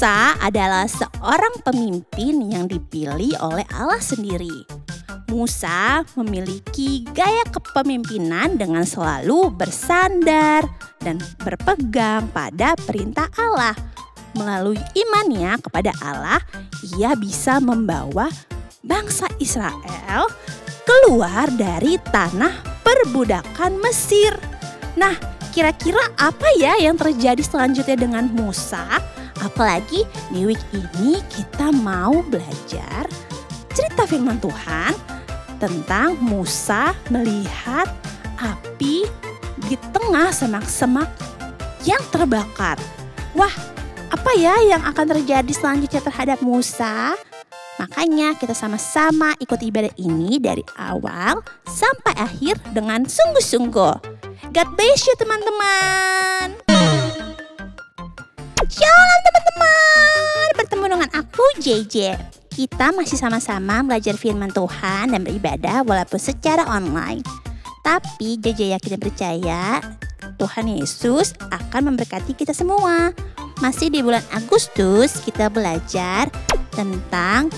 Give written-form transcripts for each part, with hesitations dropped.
Musa adalah seorang pemimpin yang dipilih oleh Allah sendiri. Musa memiliki gaya kepemimpinan dengan selalu bersandar dan berpegang pada perintah Allah. Melalui imannya kepada Allah, ia bisa membawa bangsa Israel keluar dari tanah perbudakan Mesir. Nah, kira-kira apa ya yang terjadi selanjutnya dengan Musa? Apalagi di week ini kita mau belajar cerita firman Tuhan tentang Musa melihat api di tengah semak-semak yang terbakar. Wah, apa ya yang akan terjadi selanjutnya terhadap Musa? Makanya kita sama-sama ikut ibadah ini dari awal sampai akhir dengan sungguh-sungguh. God bless you teman-teman. Shalom teman-teman. Bertemu dengan aku JJ. Kita masih sama-sama belajar firman Tuhan dan beribadah walaupun secara online. Tapi JJ yakin dan percaya Tuhan Yesus akan memberkati kita semua. Masih di bulan Agustus kita belajar tentang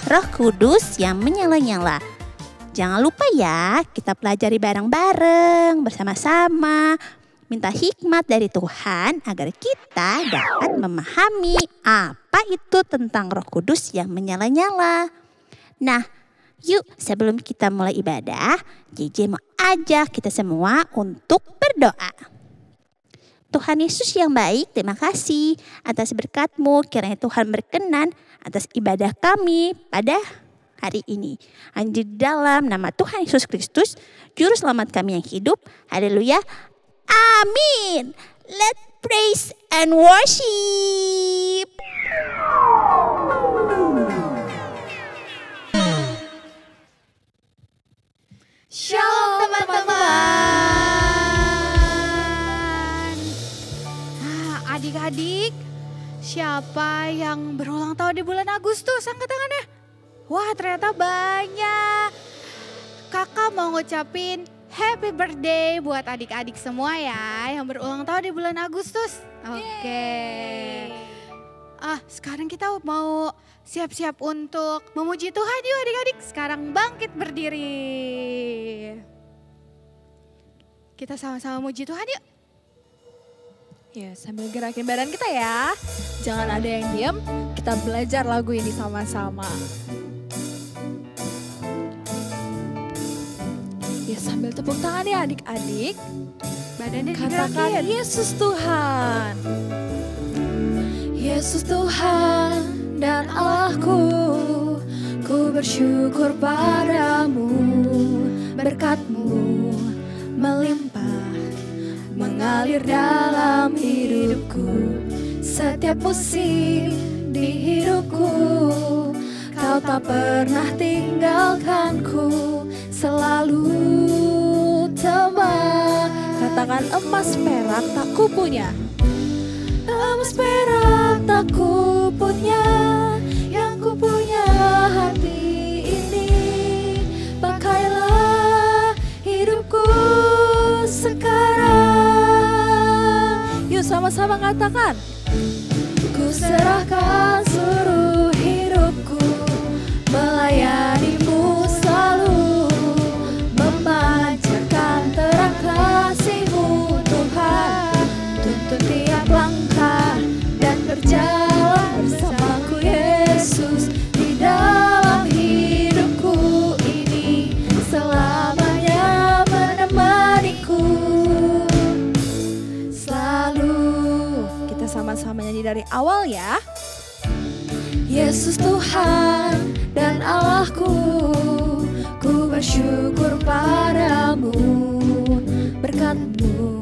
Roh Kudus yang menyala-nyala. Jangan lupa ya, kita pelajari bareng-bareng bersama-sama. Minta hikmat dari Tuhan agar kita dapat memahami apa itu tentang Roh Kudus yang menyala-nyala. Nah, yuk sebelum kita mulai ibadah, JJ mau ajak kita semua untuk berdoa. Tuhan Yesus yang baik, terima kasih atas berkat-Mu. Kiranya Tuhan berkenan atas ibadah kami pada hari ini. Hanya di dalam nama Tuhan Yesus Kristus, Juru Selamat kami yang hidup. Haleluya. Amin. Let's praise and worship. Shalom teman-teman. Adik-adik, siapa yang berulang tahun di bulan Agustus? Angkat tangannya. Wah, ternyata banyak. Kakak mau ngucapin happy birthday buat adik-adik semua ya yang berulang tahun di bulan Agustus. Oke. Sekarang kita mau siap-siap untuk memuji Tuhan yuk adik-adik. Sekarang bangkit berdiri. Kita sama-sama muji Tuhan yuk. Ya, sambil gerakin badan kita ya. Jangan ada yang diam, kita belajar lagu ini sama-sama. Ya, sambil tepuk tangan ya adik-adik. Badannya katakan digerakin. Yesus Tuhan. Yesus Tuhan dan Allahku, ku bersyukur padamu. Berkat-Mu melimpah, mengalir dalam hidupku. Setiap musim di hidupku, Kau tak pernah tinggalkanku. Selalu teman. Katakan emas perak tak kupunya. Emas perak tak kupunya, yang kupunya hati ini. Pakailah hidupku sekarang. Yuk sama-sama katakan. Ku serahkan seluruh hidupku, melayani-Mu selalu, memancarkan terang kasih-Mu Tuhan. Tuntun tiap langkah dan berjalan bersamaku Yesus di dalam hidupku ini, selamanya menemaniku selalu. Kita sama-sama nyanyi dari awal ya. Yesus Tuhan dan Allahku, ku bersyukur padamu. Berkat-Mu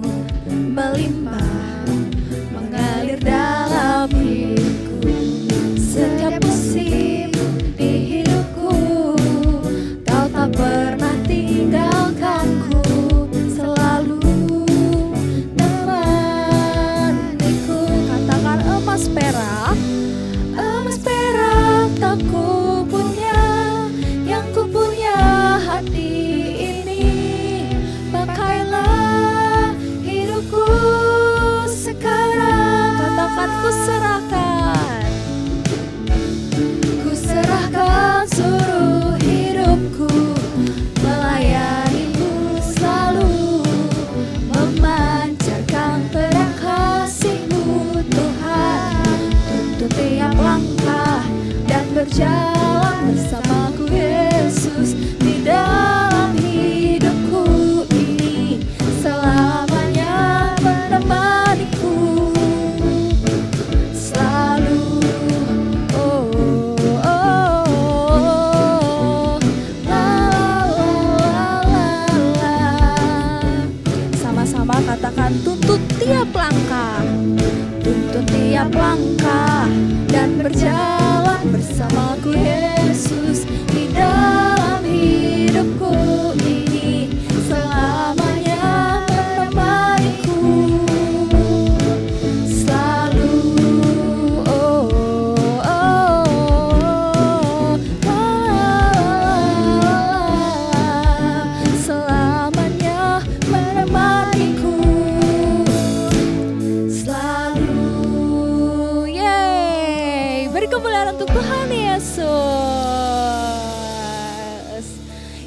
melimpah, mengalir dalam hidupku. Setiap musim di hidupku, Kau tak pernah tinggalkanku. Selalu temaniku. Katakan emas perak. Emas perak tak kupunya,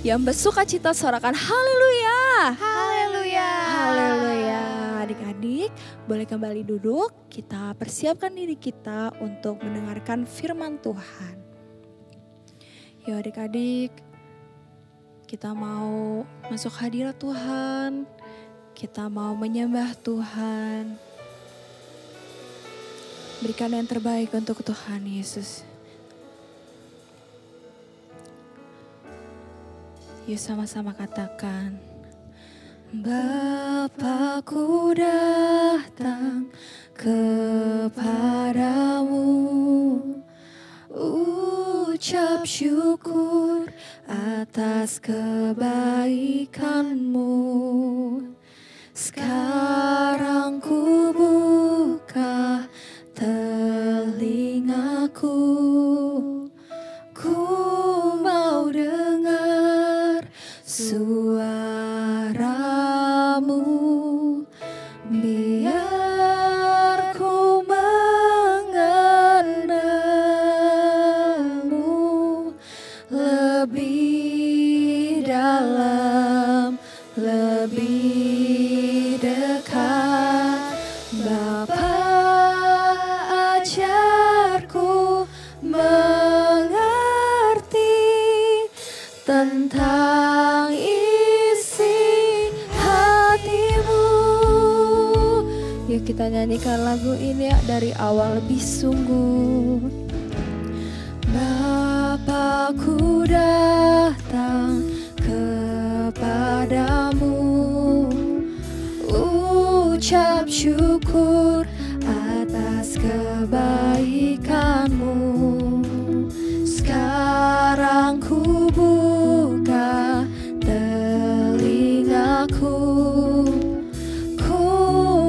Yang bersuka cita sorakan haleluya. Haleluya. Haleluya. Adik-adik boleh kembali duduk. Kita persiapkan diri kita untuk mendengarkan firman Tuhan. Yuk adik-adik, kita mau masuk hadirat Tuhan. Kita mau menyembah Tuhan. Berikan yang terbaik untuk Tuhan Yesus. Yuk sama-sama katakan. Bapakku datang kepadamu, ucap syukur atas kebaikanmu. Sekarang ku buka telingaku, ku mau dengar suaramu, biar ku mengenalmu lebih dalam, lebih dekat. Bapa, ajarku mengerti tentang isi hatimu. Yuk kita nyanyikan lagu ini ya dari awal lebih sungguh. Bapakku datang kepadamu, ucap syukur atas kebaikanmu. Sekarang ku buka telingaku, ku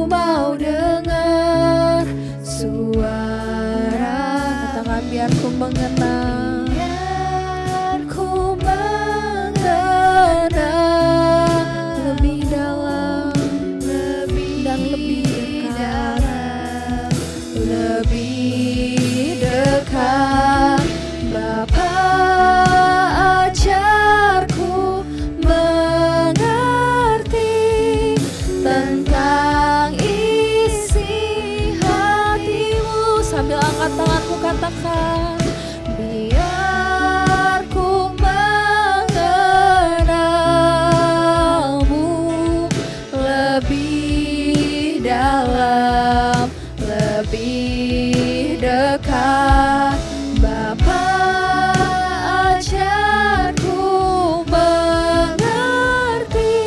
mau dengar suara. Katakan biar ku mengenal, biar ku mengenal lebih dalam, lebih dan lebih dekat, lebih dekat. Bapa, ajarku mengerti tentang isi hatimu. Sambil angkat tanganku katakan, biar ku mengenalmu lebih dalam, lebih dekat. Bapa, ajarku mengerti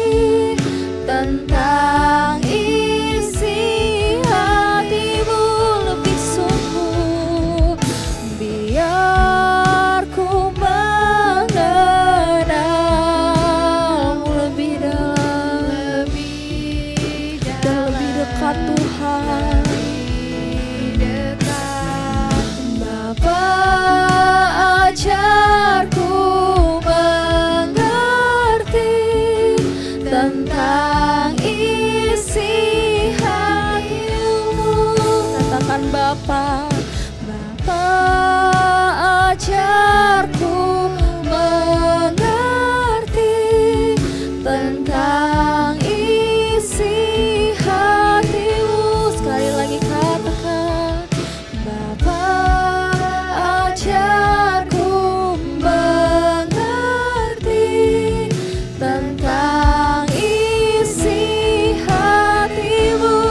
tentang isi hatimu lebih sungguh, biar ku mengenalmu lebih dalam, lebih dan lebih dekat Tuhan. Bapa, ajarku mengerti tentang isi hatimu. Katakan Bapa, Bapa, ajarku mengerti tentang isi hatimu. Sekali lagi katakan, Bapa, ajarku mengerti tentang isi hatimu.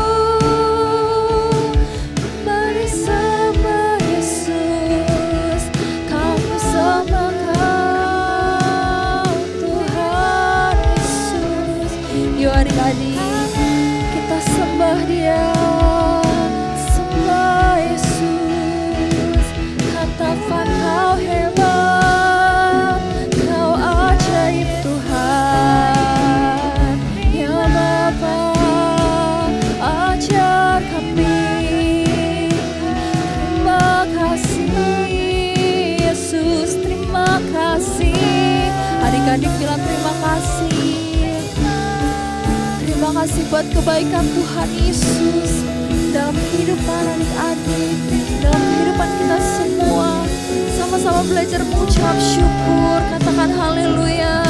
Bersama Yesus, kami sama Kau, Tuhan Yesus. Yuk adik-adik, kita sembah Dia, sembah Yesus. Katakan Kau hebat, Kau ajaib Tuhan. Ya Bapa, ajar kami. Terima kasih Yesus, terima kasih. Adik-adik bilang terima kasih. Terima kasih buat kebaikan Tuhan Yesus dalam kehidupan adik-adik, dalam kehidupan kita semua. Sama-sama belajar mengucap syukur. Katakan haleluya.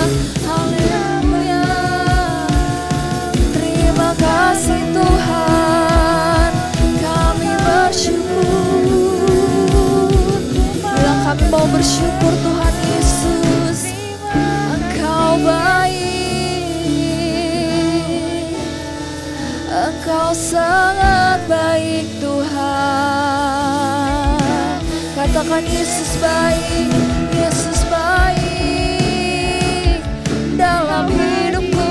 Engkau sangat baik Tuhan. Katakan Yesus baik, Yesus baik dalam hidupku.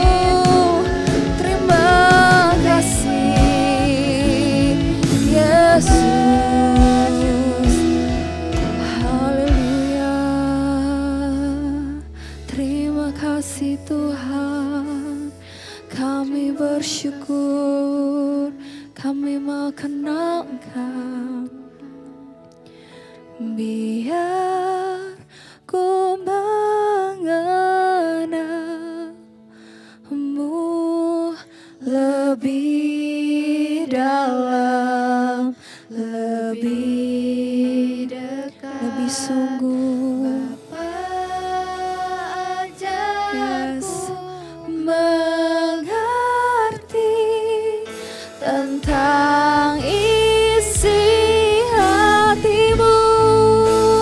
Terima kasih Yesus. Haleluya. Terima kasih Tuhan. Kami bersyukur, kami mau kenal Engkau. Biar ku mengenalmu lebih dalam, lebih dekat, lebih sungguh. Bapa ajarku Mengerti tentang isi hatimu.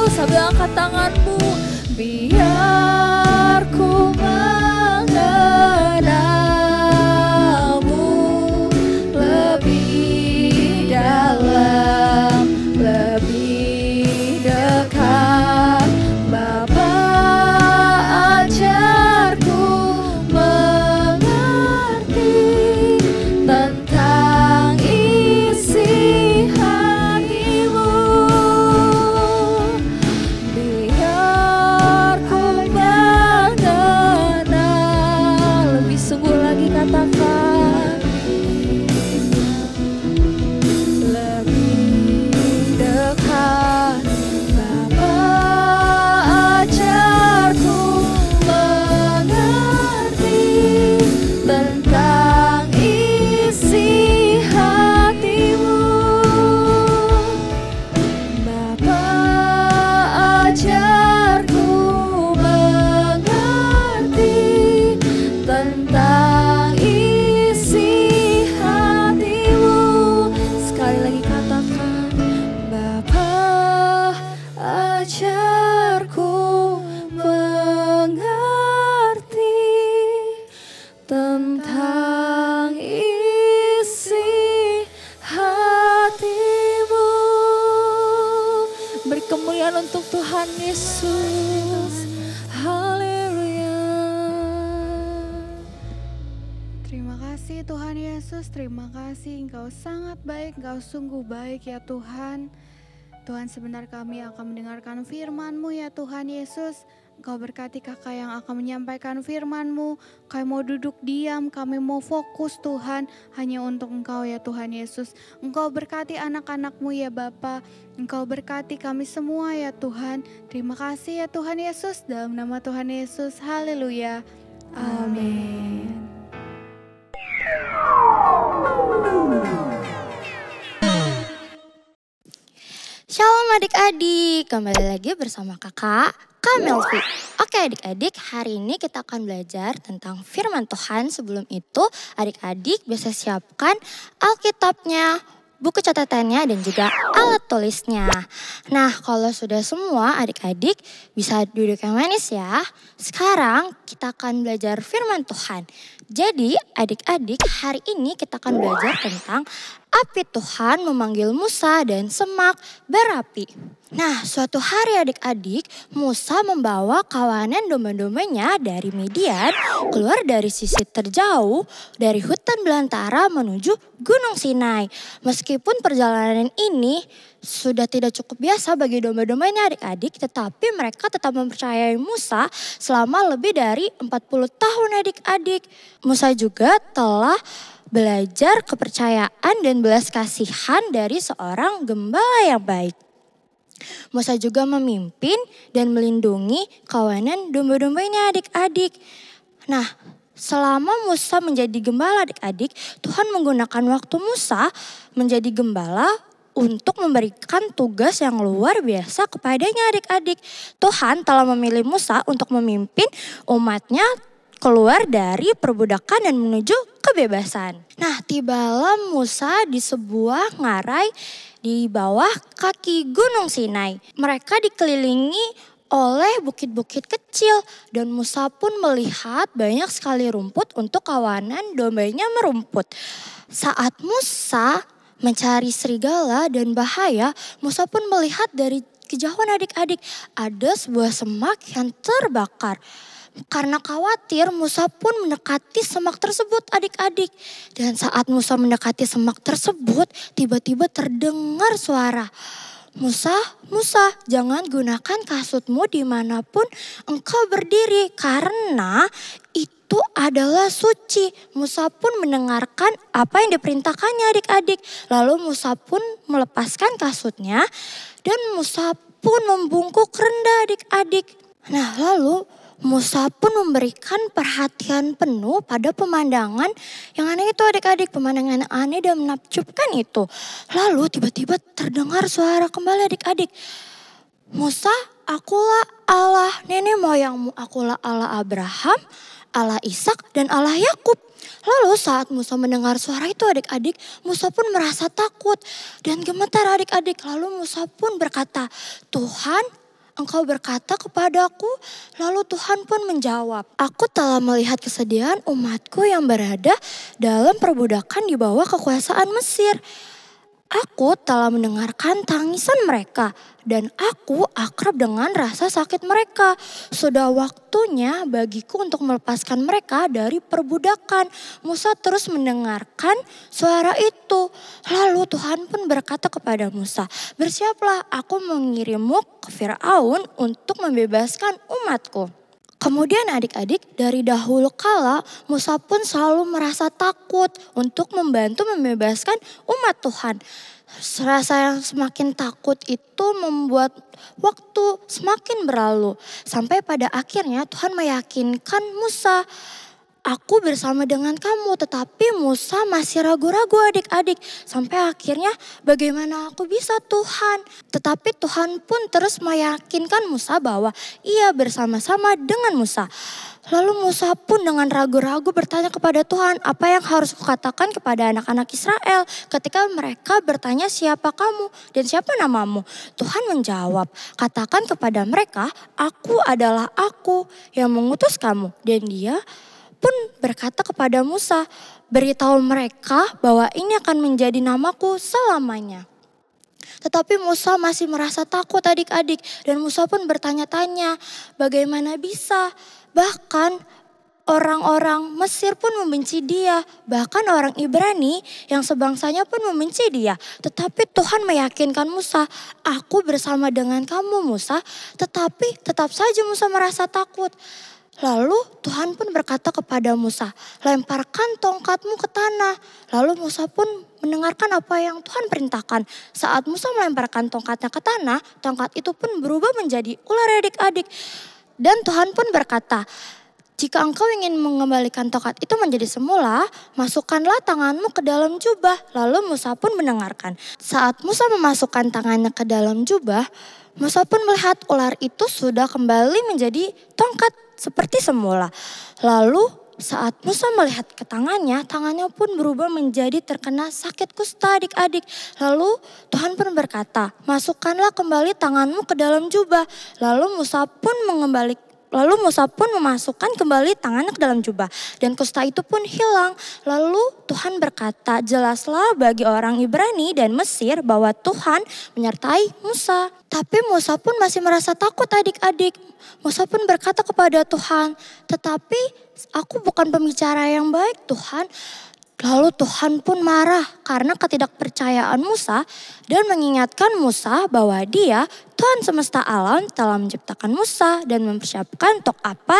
Sambil angkat tanganmu. Biar ku mengenalmu lebih dalam, lebih dekat. Bapa ajarku mengerti tentang isi hatimu. Biar ku mengenal, lebih sungguh lagi katakan, lebih dekat. Bapa ajarku mengerti tentang isi hatimu. Bapa ajarku mengerti tentang isi hatimu. Sekali lagi katakan, Bapa ajarku mengerti tentang isi hatimu. Beri kemuliaan untuk Tuhan Yesus. Haleluya. Terima kasih Tuhan Yesus, terima kasih Engkau sangat baik, Engkau sungguh baik ya Tuhan. Tuhan, sebentar kami akan mendengarkan firman-Mu ya Tuhan Yesus. Engkau berkati kakak yang akan menyampaikan firman-Mu. Kami mau duduk diam, kami mau fokus Tuhan hanya untuk Engkau ya Tuhan Yesus. Engkau berkati anak-anak-Mu ya Bapa. Engkau berkati kami semua ya Tuhan. Terima kasih ya Tuhan Yesus, dalam nama Tuhan Yesus. Haleluya. Amin. Shalom adik-adik, kembali lagi bersama kakak Kamelvi. Oke adik-adik, hari ini kita akan belajar tentang firman Tuhan. Sebelum itu adik-adik bisa siapkan Alkitabnya, buku catatannya dan juga alat tulisnya. Nah, kalau sudah semua adik-adik bisa duduk yang manis ya. Sekarang kita akan belajar firman Tuhan. Jadi adik-adik, hari ini kita akan belajar tentang api Tuhan memanggil Musa dan semak berapi. Nah, suatu hari adik-adik, Musa membawa kawanan domba-dombanya dari Midian keluar dari sisi terjauh dari hutan belantara menuju Gunung Sinai. Meskipun perjalanan ini sudah tidak cukup biasa bagi domba-dombanya adik-adik, tetapi mereka tetap mempercayai Musa selama lebih dari 40 tahun adik-adik. Musa juga telah belajar kepercayaan dan belas kasihan dari seorang gembala yang baik. Musa juga memimpin dan melindungi kawanan domba-dombanya adik-adik. Nah, selama Musa menjadi gembala adik-adik, Tuhan menggunakan waktu Musa menjadi gembala untuk memberikan tugas yang luar biasa kepadanya adik-adik. Tuhan telah memilih Musa untuk memimpin umatnya keluar dari perbudakan dan menuju kebebasan. Nah, tibalah Musa di sebuah ngarai di bawah kaki Gunung Sinai. Mereka dikelilingi oleh bukit-bukit kecil. Dan Musa pun melihat banyak sekali rumput untuk kawanan dombanya merumput. Saat Musa mencari serigala dan bahaya, Musa pun melihat dari kejauhan adik-adik ada sebuah semak yang terbakar. Karena khawatir, Musa pun mendekati semak tersebut adik-adik. Dan saat Musa mendekati semak tersebut, tiba-tiba terdengar suara. Musa, Musa, jangan gunakan kasutmu dimanapun engkau berdiri karena itu adalah suci. Musa pun mendengarkan apa yang diperintahkannya adik-adik. Lalu Musa pun melepaskan kasutnya dan Musa pun membungkuk rendah adik-adik. Nah lalu Musa pun memberikan perhatian penuh pada pemandangan yang aneh itu adik-adik. Pemandangan aneh dan menakjubkan itu. Lalu tiba-tiba terdengar suara kembali adik-adik. Musa, akulah Allah nenek moyangmu. Akulah Allah Abraham, Allah Ishak dan Allah Yakub. Lalu saat Musa mendengar suara itu adik-adik, Musa pun merasa takut dan gemetar adik-adik. Lalu Musa pun berkata, Tuhan, Engkau berkata kepadaku, lalu Tuhan pun menjawab, aku telah melihat kesedihan umatku yang berada dalam perbudakan di bawah kekuasaan Mesir. Aku telah mendengarkan tangisan mereka dan aku akrab dengan rasa sakit mereka. Sudah waktunya bagiku untuk melepaskan mereka dari perbudakan. Musa terus mendengarkan suara itu. Lalu Tuhan pun berkata kepada Musa, bersiaplah, aku mengirimmu ke Firaun untuk membebaskan umatku. Kemudian adik-adik, dari dahulu kala Musa pun selalu merasa takut untuk membantu membebaskan umat Tuhan. Rasa yang semakin takut itu membuat waktu semakin berlalu. Sampai pada akhirnya Tuhan meyakinkan Musa, aku bersama dengan kamu. Tetapi Musa masih ragu-ragu adik-adik. Sampai akhirnya bagaimana aku bisa Tuhan. Tetapi Tuhan pun terus meyakinkan Musa bahwa ia bersama-sama dengan Musa. Lalu Musa pun dengan ragu-ragu bertanya kepada Tuhan, apa yang harus kukatakan kepada anak-anak Israel ketika mereka bertanya siapa kamu dan siapa namamu. Tuhan menjawab, katakan kepada mereka, aku adalah aku yang mengutus kamu. Dan dia pun berkata kepada Musa, beritahu mereka bahwa ini akan menjadi namaku selamanya. Tetapi Musa masih merasa takut adik-adik dan Musa pun bertanya-tanya, bagaimana bisa? Bahkan orang-orang Mesir pun membenci dia. Bahkan orang Ibrani yang sebangsanya pun membenci dia. Tetapi Tuhan meyakinkan Musa, aku bersama dengan kamu Musa. Tetapi tetap saja Musa merasa takut. Lalu Tuhan pun berkata kepada Musa, lemparkan tongkatmu ke tanah. Lalu Musa pun mendengarkan apa yang Tuhan perintahkan. Saat Musa melemparkan tongkatnya ke tanah, tongkat itu pun berubah menjadi ular adik-adik. Dan Tuhan pun berkata, jika engkau ingin mengembalikan tongkat itu menjadi semula, masukkanlah tanganmu ke dalam jubah. Lalu Musa pun mendengarkan. Saat Musa memasukkan tangannya ke dalam jubah, Musa pun melihat ular itu sudah kembali menjadi tongkat seperti semula. Lalu saat Musa melihat ke tangannya pun berubah menjadi terkena sakit kusta adik-adik. Lalu Tuhan pun berkata, masukkanlah kembali tanganmu ke dalam jubah. Lalu Musa pun memasukkan kembali tangannya ke dalam jubah. Dan kusta itu pun hilang. Lalu Tuhan berkata, jelaslah bagi orang Ibrani dan Mesir bahwa Tuhan menyertai Musa. Tapi Musa pun masih merasa takut adik-adik. Musa pun berkata kepada Tuhan, tetapi aku bukan pembicara yang baik Tuhan. Lalu Tuhan pun marah karena ketidakpercayaan Musa dan mengingatkan Musa bahwa dia, Tuhan semesta alam, telah menciptakan Musa dan mempersiapkan untuk apa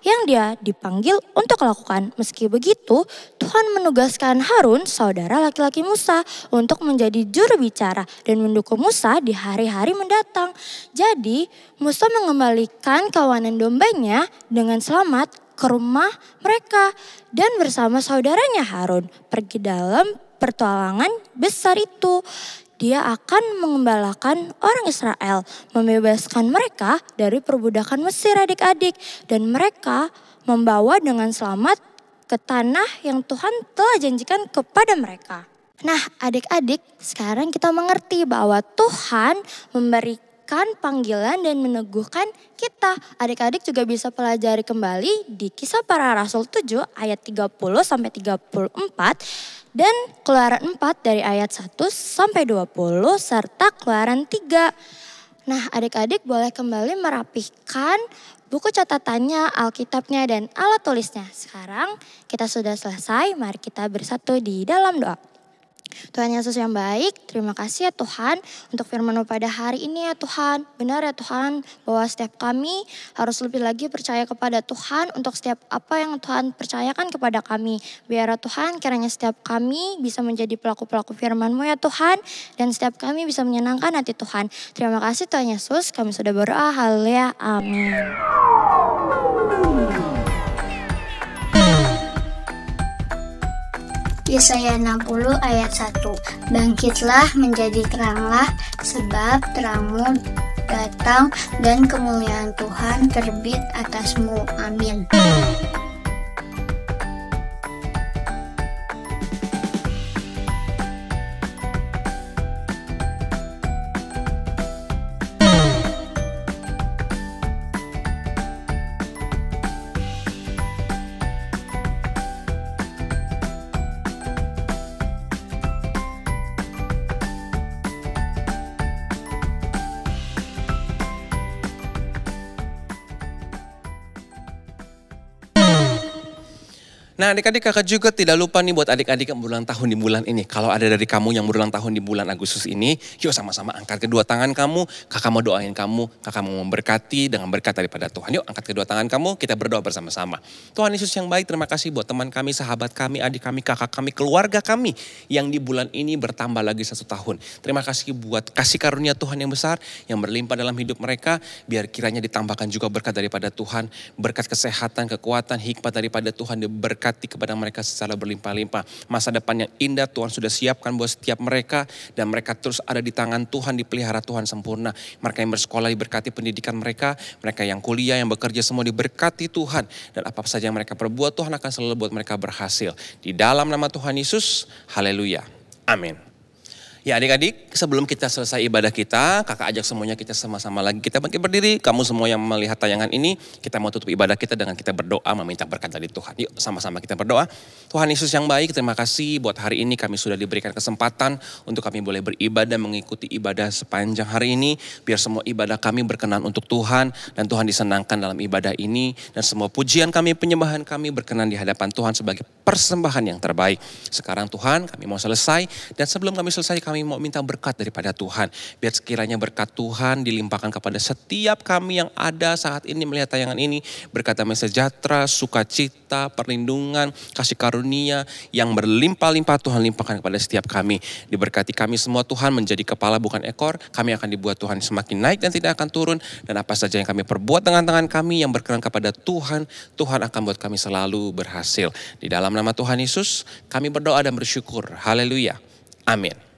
yang dia dipanggil untuk lakukan. Meski begitu, Tuhan menugaskan Harun, saudara laki-laki Musa, untuk menjadi juru bicara dan mendukung Musa di hari-hari mendatang. Jadi, Musa mengembalikan kawanan dombanya dengan selamat ke rumah mereka dan bersama saudaranya Harun pergi dalam pertualangan besar itu. Dia akan mengembalakan orang Israel, membebaskan mereka dari perbudakan Mesir adik-adik, dan mereka membawa dengan selamat ke tanah yang Tuhan telah janjikan kepada mereka. Nah adik-adik, sekarang kita mengerti bahwa Tuhan memberikan mengingatkan panggilan dan meneguhkan kita. Adik-adik juga bisa pelajari kembali di Kisah Para Rasul 7 ayat 30 sampai 34 dan Keluaran 4 dari ayat 1 sampai 20 serta Keluaran 3. Nah, adik-adik boleh kembali merapihkan buku catatannya, Alkitabnya, dan alat tulisnya. Sekarang kita sudah selesai, mari kita bersatu di dalam doa. Tuhan Yesus yang baik, terima kasih ya Tuhan untuk firman-Mu pada hari ini ya Tuhan. Benar ya Tuhan bahwa setiap kami harus lebih lagi percaya kepada Tuhan untuk setiap apa yang Tuhan percayakan kepada kami. Biar ya Tuhan kiranya setiap kami bisa menjadi pelaku-pelaku firman-Mu ya Tuhan. Dan setiap kami bisa menyenangkan hati Tuhan. Terima kasih Tuhan Yesus, kami sudah berdoa, haleluya, amin. Yesaya 60 ayat 1. Bangkitlah menjadi teranglah, sebab terangmu datang dan kemuliaan Tuhan terbit atasmu. Amin. Nah adik-adik kakak juga tidak lupa nih buat adik-adik yang berulang tahun di bulan ini. Kalau ada dari kamu yang berulang tahun di bulan Agustus ini, yuk sama-sama angkat kedua tangan kamu. Kakak mau doain kamu, kakak mau memberkati dengan berkat daripada Tuhan. Yuk angkat kedua tangan kamu, kita berdoa bersama-sama. Tuhan Yesus yang baik, terima kasih buat teman kami, sahabat kami, adik kami, kakak kami, keluarga kami yang di bulan ini bertambah lagi 1 tahun. Terima kasih buat kasih karunia Tuhan yang besar, yang berlimpah dalam hidup mereka. Biar kiranya ditambahkan juga berkat daripada Tuhan, berkat kesehatan, kekuatan, hikmat daripada Tuhan, diberkati kepada mereka secara berlimpah-limpah. Masa depan yang indah Tuhan sudah siapkan buat setiap mereka dan mereka terus ada di tangan Tuhan, dipelihara Tuhan sempurna. Mereka yang bersekolah diberkati pendidikan mereka, mereka yang kuliah, yang bekerja semua diberkati Tuhan. Dan apa saja yang mereka perbuat Tuhan akan selalu buat mereka berhasil. Di dalam nama Tuhan Yesus, haleluya. Amin. Ya adik-adik, sebelum kita selesai ibadah kita, kakak ajak semuanya kita sama-sama lagi kita bangkit berdiri. Kamu semua yang melihat tayangan ini, kita mau tutup ibadah kita dengan kita berdoa meminta berkat dari Tuhan. Yuk sama-sama kita berdoa. Tuhan Yesus yang baik, terima kasih buat hari ini kami sudah diberikan kesempatan untuk kami boleh beribadah, mengikuti ibadah sepanjang hari ini. Biar semua ibadah kami berkenan untuk Tuhan dan Tuhan disenangkan dalam ibadah ini. Dan semua pujian kami, penyembahan kami berkenan di hadapan Tuhan sebagai persembahan yang terbaik. Sekarang Tuhan kami mau selesai dan sebelum kami selesai kami mau minta berkat daripada Tuhan. Biar sekiranya berkat Tuhan dilimpahkan kepada setiap kami yang ada saat ini melihat tayangan ini. Berkat damai sejahtera, sukacita, perlindungan, kasih karunia yang berlimpah-limpah Tuhan limpahkan kepada setiap kami. Diberkati kami semua Tuhan menjadi kepala bukan ekor. Kami akan dibuat Tuhan semakin naik dan tidak akan turun. Dan apa saja yang kami perbuat dengan tangan kami yang berkenan kepada Tuhan, Tuhan akan buat kami selalu berhasil. Di dalam nama Tuhan Yesus kami berdoa dan bersyukur. Haleluya. Amin.